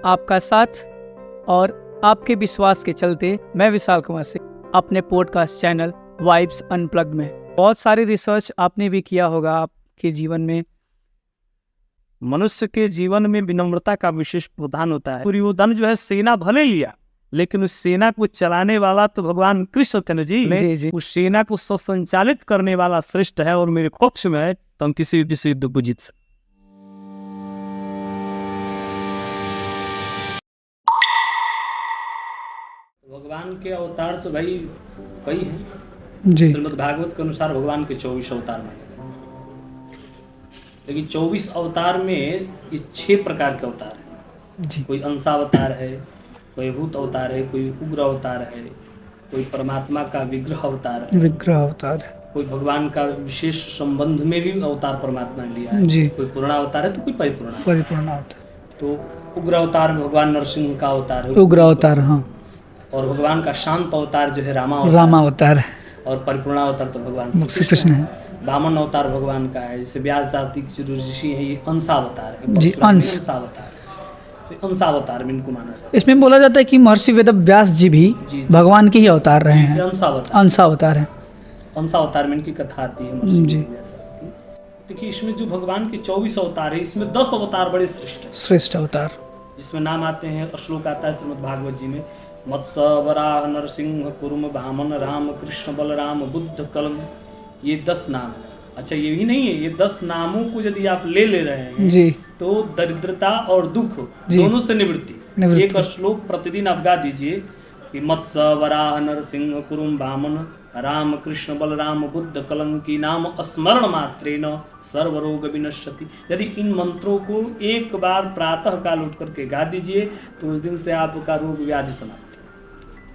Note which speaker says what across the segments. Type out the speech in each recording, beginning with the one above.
Speaker 1: आपका साथ और आपके विश्वास के चलते मैं विशाल कुमार से अपने पॉडकास्ट चैनल वाइब्स अनप्लग्ड में बहुत सारी रिसर्च आपने भी किया होगा आपके जीवन में।
Speaker 2: मनुष्य के जीवन में विनम्रता का विशेष प्रावधान होता है। दुर्योधन जो है सेना भले लिया, लेकिन उस सेना को चलाने वाला तो भगवान कृष्ण थे ना जी। उस सेना को संचालित करने वाला श्रेष्ठ है और मेरे पक्ष में है, तो हम किसी युद्ध को जीत सकते। भगवान के अवतार तो भाई कई हैं जी। श्रीमद् भागवत के अनुसार भगवान के 24 अवतार माने गए, लेकिन 24 अवतार में ये 6 प्रकार के अवतार हैं जी। कोई अंशावतार है, कोई भूत अवतार है, कोई उग्र अवतार है, कोई परमात्मा का विग्रह अवतार है, कोई भगवान का विशेष संबंध में भी अवतार परमात्मा ने लिया है जी। कोई पूर्ण अवतार है तो कोई परिपूर्ण अवतार। तो उग्र अवतार भगवान नरसिंह का अवतार है, उग्र अवतार। हाँ। और भगवान का शांत अवतार जो है रामा अवतार है। और परिपूर्ण अवतार तो भगवान श्री कृष्ण है। वामन अवतार भगवान का है, जैसे व्यास जाति के जो ऋषि है ये अंशावतार है जी। अंशावतार में इनको माना जाता है। इसमें बोला जाता है कि महर्षि वेद व्यास जी भी भगवान के ही अवतार रहे हैं, अंशावतार है। अंशावतार में इनकी कथा आती है जी। देखिए इसमें जो भगवान के 24 अवतार है, इसमें 10 अवतार बड़े श्रेष्ठ अवतार, जिसमें नाम आते हैं, श्लोक आता है श्रीमद् भागवत जी में, मत्स्य वराह नरसिंह कुर्म वामन राम कृष्ण बलराम बुद्ध कलम, ये 10 नाम। अच्छा ये भी नहीं है, ये 10 नामों को यदि आप ले रहे हैं जी, तो दरिद्रता और दुख दोनों से निवृत्ति। एक श्लोक प्रतिदिन आप गा दीजिए कि मत्स्य वराह नरसिंह कुर्म वामन राम कृष्ण बलराम बुद्ध कलंकी नाम स्मरण मात्रेण सर्वरोग विनश्यति। यदि इन मंत्रों को एक बार प्रातः काल उठ करके गा दीजिए तो उस दिन से आपका रोग व्याधि समाप्त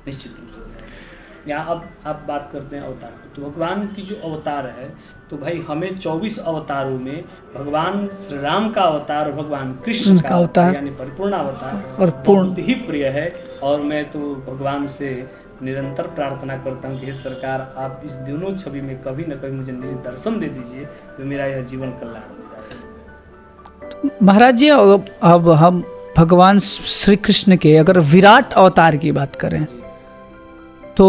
Speaker 2: निश्चित रूप से। यहाँ अब आप बात करते हैं अवतार की, तो भगवान की जो अवतार है, तो भाई हमें 24 अवतारों में भगवान श्री राम का अवतार, भगवान कृष्ण का अवतार यानी परिपूर्ण अवतार और बहुत ही प्रिय है। और मैं तो भगवान से निरंतर प्रार्थना करता हूँ कि सरकार आप इस दोनों छवि में कभी न कभी मुझे निज दर्शन दे दीजिए, तो मेरा यह जीवन कल्याण हो जाए।
Speaker 1: महाराज जी अब हम भगवान श्री कृष्ण के अगर विराट अवतार की बात करें तो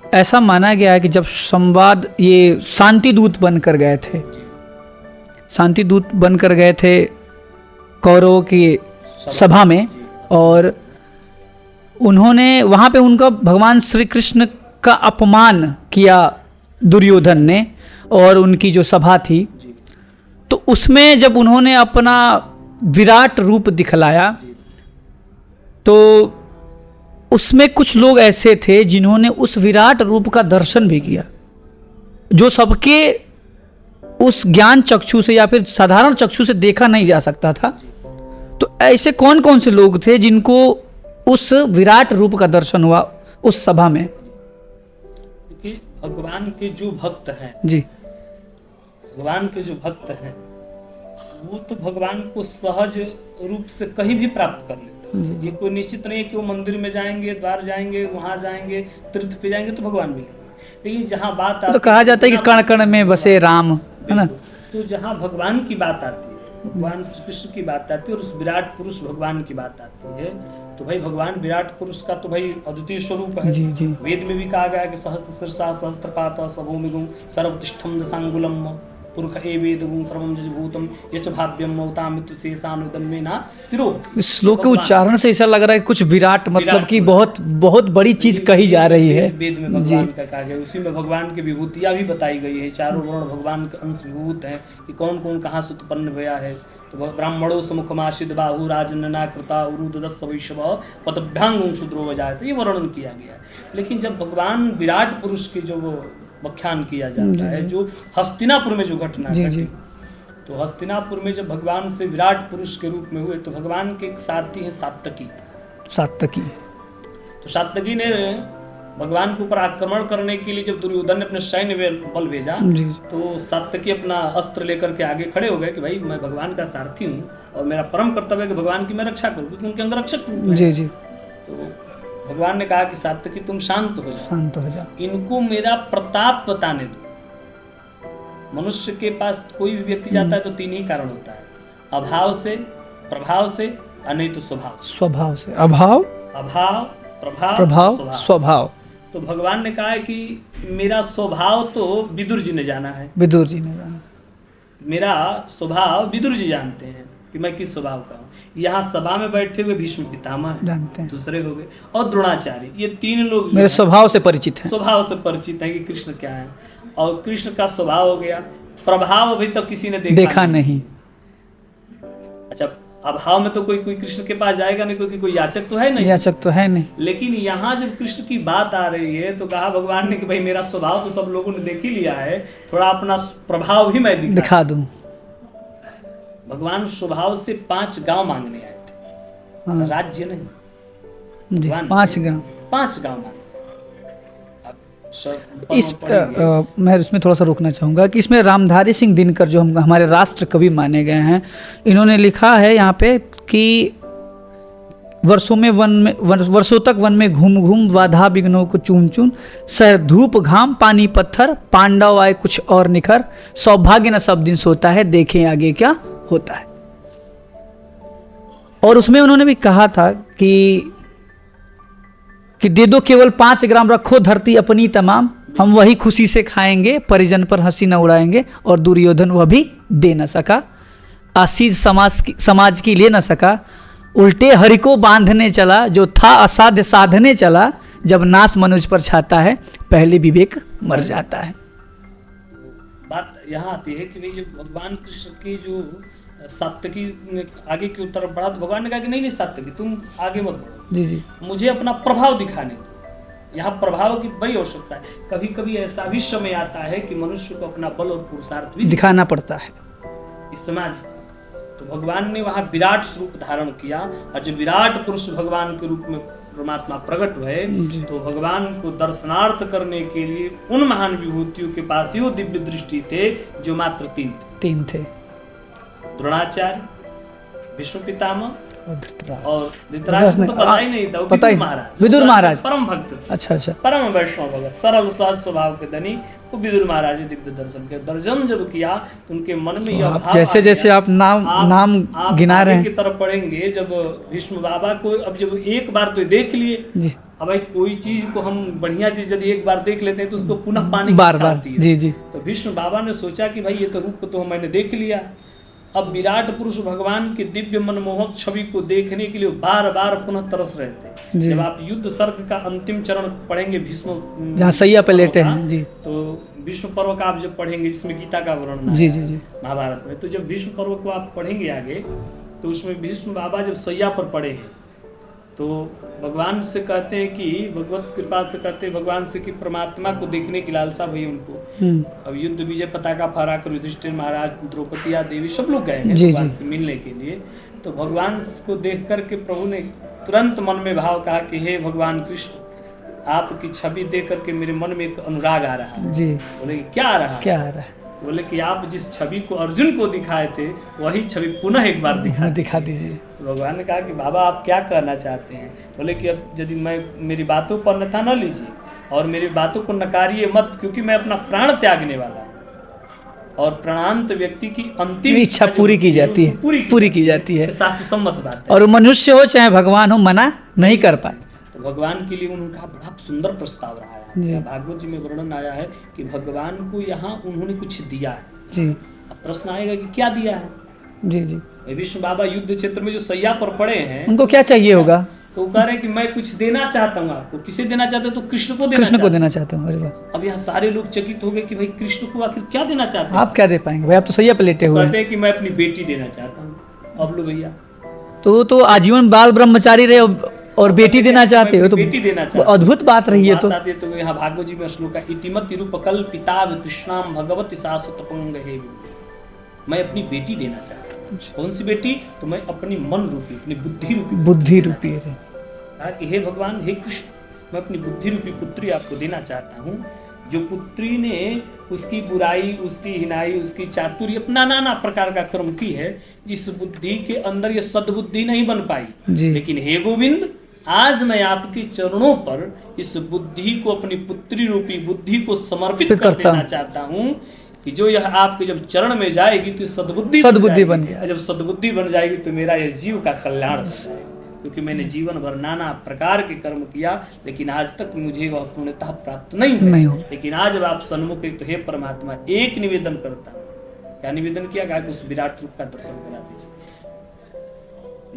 Speaker 1: ऐसा माना गया है कि जब संवाद ये शांति दूत बनकर गए थे कौरवों की सभा में, और उन्होंने वहाँ पे उनका भगवान श्री कृष्ण का अपमान किया दुर्योधन ने, और उनकी जो सभा थी तो उसमें जब उन्होंने अपना विराट रूप दिखलाया तो उसमें कुछ लोग ऐसे थे जिन्होंने उस विराट रूप का दर्शन भी किया, जो सबके उस ज्ञान चक्षु से या फिर साधारण चक्षु से देखा नहीं जा सकता था। तो ऐसे कौन कौन से लोग थे जिनको उस विराट रूप का दर्शन हुआ उस सभा में?
Speaker 2: देखिए भगवान के जो भक्त हैं
Speaker 1: जी,
Speaker 2: भगवान के जो भक्त हैं वो तो भगवान को सहज रूप से कहीं भी प्राप्त कर लेते हैं। ये कोई निश्चित नहीं है कि वो मंदिर में जाएंगे, द्वार जाएंगे, वहां जाएंगे, तीर्थ पे जाएंगे तो भगवान मिलेंगे। लेकिन जहाँ बात आती
Speaker 1: तो कहा जाता है कि कण कण में बसे राम, है ना।
Speaker 2: तो जहाँ भगवान की बात आती है, भगवान श्री कृष्ण की बात आती है और उस विराट पुरुष भगवान की बात आती है, तो भाई भगवान विराट पुरुष का तो भाई अद्वितीय स्वरूप है
Speaker 1: जी जी।
Speaker 2: वेद में भी कहा गया है कि सहस्त्र शीर्षा सहस्त्रपात सभूमिगुं सर्वतिष्ठं दशांगुलम पुरुष एवेदगुं सर्वं जजभूतम यच भाव्यम मौतामितु शेषानुदन्मे ना तिरो।
Speaker 1: इस श्लोक के उच्चारण से ऐसा लग रहा है कुछ विराट मतलब कि बहुत बहुत बड़ी चीज कही जा रही है।
Speaker 2: वेद में भगवान का कहा गया, उसी में भगवान की विभूतियां भी बताई गई है। चारों वर्ण भगवान के अंश विभूत हैं कि कौन कौन कहाँ से उत्पन्न हुआ है। तो ब्राह्मणों समुखमाशिद बाहु राजनना कृता उरुददस्स वैश्व पतभ्यांगुं शूद्रो वजाय, तो ये वर्णन किया गया है। लेकिन जब भगवान विराट पुरुष के जो व्याख्यान किया जाता है, जो हस्तिनापुर में जो घटना घटी, तो हस्तिनापुर में जब भगवान से विराट पुरुष के रूप में हुए तो भगवान के एक सारथी हैं सात्यकी। तो सात्यकी ने भगवान के ऊपर आक्रमण करने के लिए जब दुर्योधन ने अपने सैन्य बल भेजा तो सात्यकी अपना अस्त्र लेकर के आगे खड़े हो गए कि भाई मैं भगवान का सारथी हूँ और मेरा परम कर्तव्य है कि भगवान की मैं रक्षा करूँ, क्योंकि उनके अंदर रक्षक रूप है। तो भगवान ने कहा कि सात्यकी तुम शांत हो जाओ, इनको मेरा प्रताप बताने दो। मनुष्य के पास कोई भी व्यक्ति जाता है तो 3 ही कारण होता है, अभाव से, प्रभाव से और नहीं तो स्वभाव से।
Speaker 1: स्वभाव से, अभाव,
Speaker 2: अभाव, प्रभाव,
Speaker 1: प्रभाव, स्वभाव।
Speaker 2: तो भगवान ने कहा है कि मेरा स्वभाव तो विदुर जी ने जाना है,
Speaker 1: विदुर जी ने जाना,
Speaker 2: मेरा स्वभाव विदुर जी जानते हैं कि मैं किस स्वभाव का हूँ। यहाँ सभा में बैठे हुए भीष्म पितामह हैं,
Speaker 1: जानते हैं,
Speaker 2: दूसरे हो गए, और द्रोणाचार्य, ये तीन लोग
Speaker 1: मेरे स्वभाव से परिचित हैं,
Speaker 2: स्वभाव से परिचित हैं कि कृष्ण क्या है। और कृष्ण का स्वभाव हो गया, प्रभाव अभी तक किसी ने
Speaker 1: देखा नहीं।
Speaker 2: अच्छा, अभाव में तो कोई कृष्ण के पास जाएगा नहीं, क्योंकि कोई याचक तो है नहीं,
Speaker 1: याचक तो है नहीं।
Speaker 2: लेकिन यहाँ जब कृष्ण की बात आ रही है तो कहा भगवान ने कि भाई मेरा स्वभाव तो सब लोगों ने देख ही लिया है, थोड़ा अपना प्रभाव भी मैं
Speaker 1: दिखा दूं।
Speaker 2: भगवान स्वभाव से 5 गांव मांगने आए थे,
Speaker 1: हाँ।
Speaker 2: राज्य नहीं
Speaker 1: जी, 5 गांव,
Speaker 2: 5 गांव मांगे।
Speaker 1: मैं इसमें थोड़ा सा रोकना चाहूँगा कि इसमें रामधारी सिंह दिनकर जो हमारे राष्ट्र कवि माने गए हैं, इन्होंने लिखा है यहाँ पे कि वर्षों तक वन में घूम घूम बाधा विघ्नों को चूम चूम, सह धूप घाम पानी पत्थर, पांडव आए कुछ और निखर, सौभाग्य न सब दिन सोता है, देखें आगे क्या होता है। और उसमें उन्होंने भी कहा था कि दे दो केवल 5 ग्राम, रखो धरती अपनी तमाम, हम वही खुशी से खाएंगे, परिजन पर हंसी न उड़ाएंगे। और दुर्योधन वह भी दे न सका, आशीष समाज की ले न सका, उल्टे हरि को बांधने चला, जो था असाध्य साधने चला, जब नाश मनुष्य पर छाता है, पहले विवेक मर जाता है।
Speaker 2: बात यहाँ आती है कि भाई भगवान कृष्ण की जो सात्यकी आगे की तरफ बढ़ा, तो भगवान ने कहा कि नहीं सात्यकी तुम आगे मत बढ़ो,
Speaker 1: जी जी,
Speaker 2: मुझे अपना प्रभाव दिखाने दो। यहाँ प्रभाव की बड़ी आवश्यकता है। कभी कभी ऐसा भी समय आता है कि मनुष्य को अपना बल और पुरुषार्थ भी
Speaker 1: दिखाना पड़ता है
Speaker 2: इस समाज। तो भगवान ने वहाँ विराट स्वरूप धारण किया, और जो विराट पुरुष भगवान के रूप में परमात्मा प्रकट हुए, तो भगवान को दर्शनार्थ करने के लिए उन महान विभूतियों के पास ही वो दिव्य दृष्टि थे जो मात्र 3 थे। द्रोणाचार्य, भीष्म पितामह और धृतराष्ट्र तो पता ही नहीं था, विदुर महाराज परम भक्त,
Speaker 1: अच्छा,
Speaker 2: परम वैष्णव भगत, सरल सहज स्वभाव के धनी, वो विदुर महाराज दिव्य दर्शन के दर्शन जब किया तो उनके मन में यह भाव,
Speaker 1: जैसे जैसे आप नाम गिना रहे हैं
Speaker 2: की तरफ पढ़ेंगे, जब भीष्म बाबा को अब जब एक बार तो देख लिए जी, अब भाई कोई चीज को हम बढ़िया चीज यदि एक बार देख लेते हैं तो उसको पुनः पाने की इच्छा होती है।
Speaker 1: जी,
Speaker 2: तो भीष्म बाबा ने सोचा कि भाई ये तो रूप तो मैंने देख लिया, अब विराट पुरुष भगवान के दिव्य मनमोहक छवि को देखने के लिए बार बार पुनः तरस रहे थे। जब आप युद्ध सर्ग का अंतिम चरण पढ़ेंगे, भीष्म
Speaker 1: जहाँ सैया पे लेटे हैं जी,
Speaker 2: तो भीष्म पर्व का आप जब पढ़ेंगे, जिसमें गीता का वर्णन
Speaker 1: जी
Speaker 2: महाभारत में, तो जब भीष्म पर्व को आप पढ़ेंगे आगे, तो उसमें भीष्म बाबा जब सैया पर पड़े हैं तो भगवान से कहते हैं कि भगवत कृपा से कहते हैं भगवान से कि परमात्मा को देखने की लालसा भई उनको। अब युद्ध विजय पताका फहरा कर युधिष्ठिर महाराज, द्रौपदी देवी सब लोग गए हैं भगवान से मिलने के लिए। तो भगवान को देख करके प्रभु ने तुरंत मन में भाव कहा कि हे भगवान कृष्ण, आपकी छवि देख करके मेरे मन में एक अनुराग आ रहा है। जी। बोले क्या आ रहा है? बोले कि आप जिस छवि को अर्जुन को दिखाए थे वही छवि पुनः एक बार दिखा दीजिए। तो भगवान ने कहा कि बाबा आप क्या कहना चाहते हैं? बोले कि अब यदि मेरी बातों पर अन्यथा न लीजिए और मेरी बातों को नकारिए मत, क्योंकि मैं अपना प्राण त्यागने वाला हूँ और प्राणांत व्यक्ति की अंतिम
Speaker 1: इच्छा पूरी की जाती है, पूरी की जाती है,
Speaker 2: शास्त्र सम्मत बात है।
Speaker 1: और मनुष्य हो चाहे भगवान हो, मना नहीं कर पाए।
Speaker 2: तो भगवान के लिए उनका बड़ा सुंदर प्रस्ताव रहा है। भागवत जी में वर्णन आया है कि भगवान को यहाँ उन्होंने कुछ दिया है जी। अब प्रश्न आएगा कि क्या दिया है? जी जी, विष्णु बाबा युद्ध क्षेत्र में जो सैया पर पड़े हैं, उनको क्या चाहिए होगा? तो कह रहे हैं कि मैं कुछ देना चाहता हूँ आपको। किसे देना चाहते हो? तो कृष्ण को देना चाहता हूँ। अरे वाह! अब यहाँ सारे लोग चकित हो गए कि भाई कृष्ण को आखिर क्या देना चाहते हैं? आप क्या दे पाएंगे भाई, आप तो सैया पे लेटे हुए हैं। कहते हैं कि मैं अपनी बेटी देना चाहता हूँ। अब लो भैया, तो आजीवन बाल ब्रह्मचारी रहे और बेटी देना चाहते हो, तो बेटी देना चाहते, अद्भुत बात रही है। तो यहाँ भागवत जी में श्लोक है, इतिमत रूपकल पिता तृष्णाम भगवती शाश्वत हे, मैं अपनी बेटी देना चाहता हूँ। कौन सी बेटी? तो मैं अपनी मन रूपी, अपनी बुद्धि रूपी कहा कि हे भगवान, हे कृष्ण, मैं अपनी बुद्धि रूपी पुत्री आपको देना चाहता हूँ। जो पुत्री ने उसकी बुराई, उसकी हिनाई, उसकी चातुर्य, अपना नाना प्रकार का कर्म की है, इस बुद्धि के अंदर ये सद्बुद्धि नहीं बन पाई। लेकिन हे गोविंद, आज मैं आपके चरणों पर इस बुद्धि को, अपनी पुत्री रूपी बुद्धि को समर्पित कर देना चाहता हूँ कि जो यह आपके जब चरण में जाएगी तो सद्बुद्धि
Speaker 1: बन गया।
Speaker 2: जब सद्बुद्धि बन जाएगी तो मेरा यह जीव का कल्याण हो जाएगा, क्योंकि मैंने जीवन भर नाना प्रकार के कर्म किया लेकिन आज तक मुझे वह पूर्णतः प्राप्त नहीं हो। लेकिन आज जब आप सन्मुख तो हे परमात्मा एक निवेदन करता हूँ। क्या निवेदन किया? कहा कि उस विराट रूप का दर्शन करा दीजिए।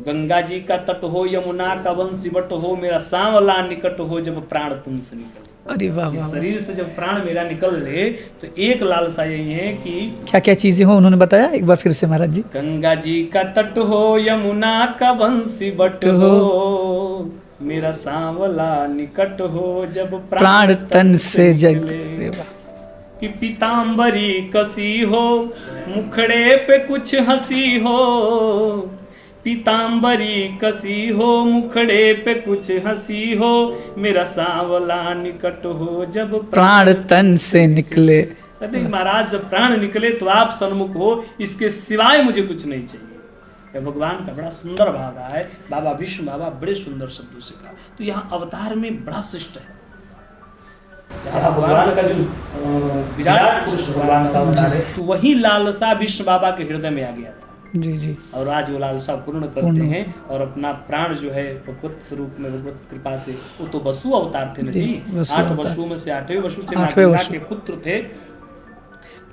Speaker 2: गंगा जी का तट हो, यमुना का वंशी बट हो, मेरा सांवला निकट हो, जब प्राण तुमसे निकले।
Speaker 1: अरे वाह,
Speaker 2: इस शरीर से जब प्राण मेरा निकल ले तो एक लालसा यही है कि
Speaker 1: क्या क्या चीजें हो उन्होंने बताया एक बार फिर से महाराज जी।
Speaker 2: गंगा जी का तट हो, यमुना का वंशी बट हो, मेरा सांवला निकट हो, जब
Speaker 1: प्राण तन से निकले।
Speaker 2: कि पीताम्बरी कसी हो, मुखड़े पे कुछ हंसी हो, पीताम्बरी कसी हो, मुखड़े पे कुछ हंसी हो, मेरा सांवला निकट हो, जब
Speaker 1: प्राण तन से निकले।
Speaker 2: कहते महाराज जब प्राण निकले तो आप सन्मुख हो, इसके सिवाय मुझे कुछ नहीं चाहिए। यह भगवान का बड़ा सुंदर भाव है। बाबा विष्णु बाबा बड़े सुंदर शब्दों से कहा। तो यहाँ अवतार में बड़ा शिष्ट है। यहाँ भगवान का जो विराट पुरुष भगवान का अवतार है, तो वही लालसा विष्णु बाबा के हृदय में आ गया था।
Speaker 1: जी जी।
Speaker 2: और आज वो लालसा पूर्ण करते हैं और अपना प्राण जो है भगवत स्वरूप में, भगवत कृपा से, वो तो वसु अवतार थे ना जी। 8 वसुओं में से 8वें वसु थे, गंगा के पुत्र थे।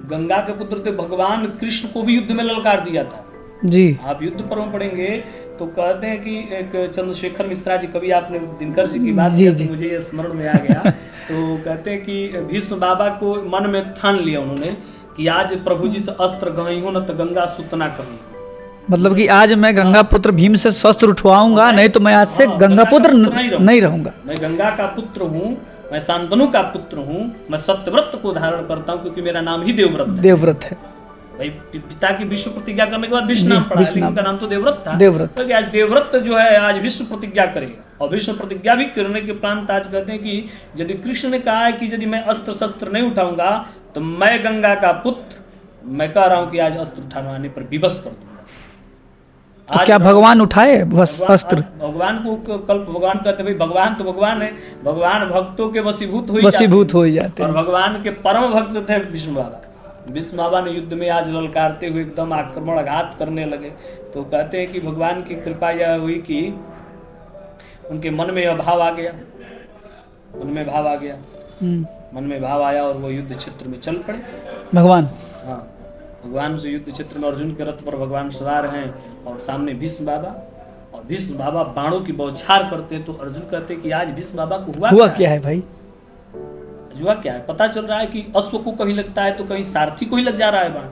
Speaker 2: गंगा के पुत्र थे। भगवान कृष्ण को भी युद्ध में ललकार दिया था
Speaker 1: जी।
Speaker 2: आप युद्ध पर्व पढ़ेंगे तो कहते हैं कि एक चंद्रशेखर मिश्रा जी, कभी आपने दिनकर जी की बात की तो मुझे ये स्मरण में आ गया। तो कहते हैं कि भीष्म बाबा को मन में ठान लिया उन्होंने कि आज प्रभु जी से अस्त्र गई हो न तो गंगा सुत ना कहीं।
Speaker 1: मतलब कि आज मैं गंगा पुत्र भीम से शस्त्र उठवाऊंगा, नहीं तो मैं आज से गंगा पुत्र नहीं रहूंगा।
Speaker 2: मैं गंगा का पुत्र हूँ, मैं शांतनु का पुत्र हूँ, मैं सत्यव्रत को धारण करता हूँ, क्योंकि मेरा नाम ही देवव्रत है। भाई पिता की विश्व प्रतिज्ञा करने के बाद विष्णु नाम पड़ा, लेकिन उनका नाम तो देवव्रत था। तो आज देवव्रत जो है आज विश्व प्रतिज्ञा करेगा, और विश्व प्रतिज्ञा भी करने के उपरांत आज कहते हैं कि यदि कृष्ण ने कहा है कि यदि मैं अस्त्र शस्त्र नहीं उठाऊंगा तो मैं गंगा का पुत्र, मैं कह रहा हूं कि आज अस्त्र उठाने पर विवश कर दूंगा।
Speaker 1: तो क्या भगवान उठाए अस्त्र?
Speaker 2: भगवान को कल्प भगवान कहते भाई, भगवान तो भगवान है, भगवान भक्तों के वशीभूत हो जाते हैं। और भगवान के परम भक्त थे विष्णु बाबा। विष्णु बाबा ने युद्ध में आज ललकारते हुए एकदम आक्रमण आघात करने लगे। तो कहते हैं कि भगवान की कृपा यह हुई कि उनके मन में यह भाव आ गया, मन में भाव आया और वो युद्ध क्षेत्र में चल पड़े भगवान। हाँ, भगवान से युद्ध क्षेत्र में अर्जुन के रथ पर भगवान सवार हैं और सामने भीष्म बाबा, और भीष्म बाबा बाणों की बौछार करते हैं। तो अर्जुन कहते हैं कि आज भीष्म बाबा को हुआ क्या है भाई? हुआ क्या है? पता चल रहा है कि अश्व को कहीं लगता है तो कहीं सारथी को ही लग जा रहा है बाण।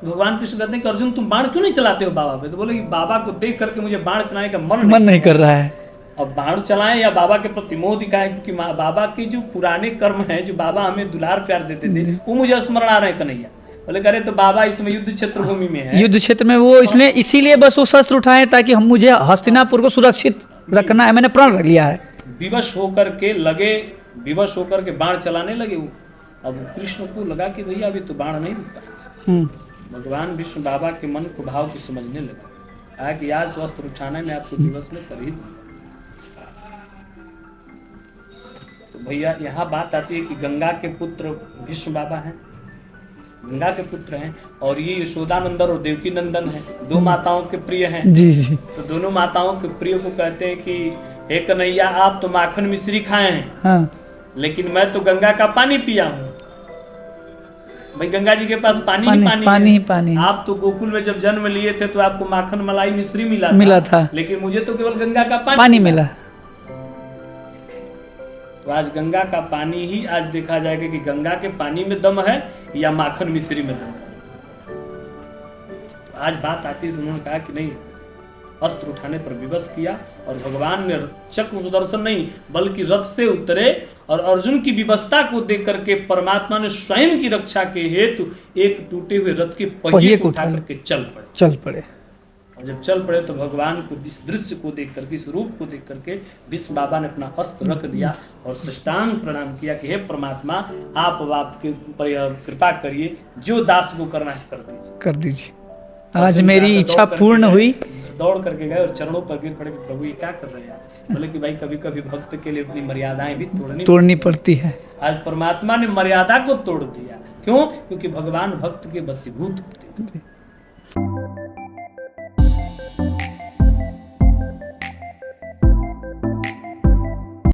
Speaker 2: भगवान कृष्ण कहते हैं कि अर्जुन तुम बाण क्यों नहीं चलाते हो बाबा पे? तो बोले कि बाबा को देख करके मुझे बाण चलाने का मन नहीं कर रहा है। अब बाण चलाएं या बाबा के प्रति मोह दिखाएं, क्योंकि बाबा के जो पुराने कर्म हैं, जो बाबा हमें दुलार प्यार देते थे, वो मुझे स्मरण आ रहे हैं कन्हैया। बोले करे तो बाबा इसमें युद्ध क्षेत्र भूमि में है, युद्ध क्षेत्र में वो इसलिए इसीलिए बस वो शस्त्र उठाए ताकि हम मुझे हस्तिनापुर को सुरक्षित रखना है, मैंने प्रण रख लिया है। विवश होकर के बाण चलाने लगे वो। अब कृष्ण को लगा कि भैया अभी तो बाण नहीं दिखता। भगवान विष्णु बाबा के मन को भाव को समझने लगा, कहा कि आज तो अस्त्र उठाने में आपको दिवस में कर ही दूंगा। तो भैया यहाँ बात आती है कि गंगा के पुत्र विष्णु बाबा हैं, गंगा के पुत्र हैं, और ये यशोदानंदन और देवकी नंदन हैं, दो माताओं के प्रिय हैं। जी जी। तो दोनों माताओं के प्रिय को कहते हैं कि हे कन्हैया आप तो माखन मिश्री खाए हैं, हाँ, लेकिन मैं तो गंगा का पानी पिया हूँ। भाई गंगा जी के पास पानी। आप तो गोकुल में जब जन्म लिए थे तो आपको माखन मलाई मिश्री मिला था, लेकिन मुझे तो केवल गंगा का पानी मिला। तो आज गंगा का पानी ही आज देखा जाएगा कि गंगा के पानी में दम है या माखन मिश्री में दम है। तो आज बात आती है तो उन्होंने कहा कि नहीं, अस्त्र उठाने पर विवश किया, और भगवान ने चक्र सुदर्शन नहीं बल्कि रथ से उतरे, और अर्जुन की विवशता को देख करके परमात्मा ने स्वयं की रक्षा के हेतु एक टूटे हुए रथ के पहिए को उठा करके चल पड़े। और जब चल पड़े तो भगवान को इस दृश्य को देख करके, इस रूप को देख करके विष्णु बाबा ने अपना अस्त्र रख दिया और साष्टांग प्रणाम किया कि हे परमात्मा आप के ऊपर कृपा करिए, जो दास को करना है कर दीजिए। आज मेरी इच्छा पूर्ण हुई। दौड़ करके गए और चरणों पर गिर पड़े कि प्रभु ये क्या कर रहे हैं आप? बोले कि भाई कभी कभी भक्त के लिए अपनी मर्यादाएं भी तोड़नी पड़ती है। आज परमात्मा ने मर्यादा को तोड़ दिया, क्यों? क्योंकि भगवान भक्त के वशीभूत होते हैं।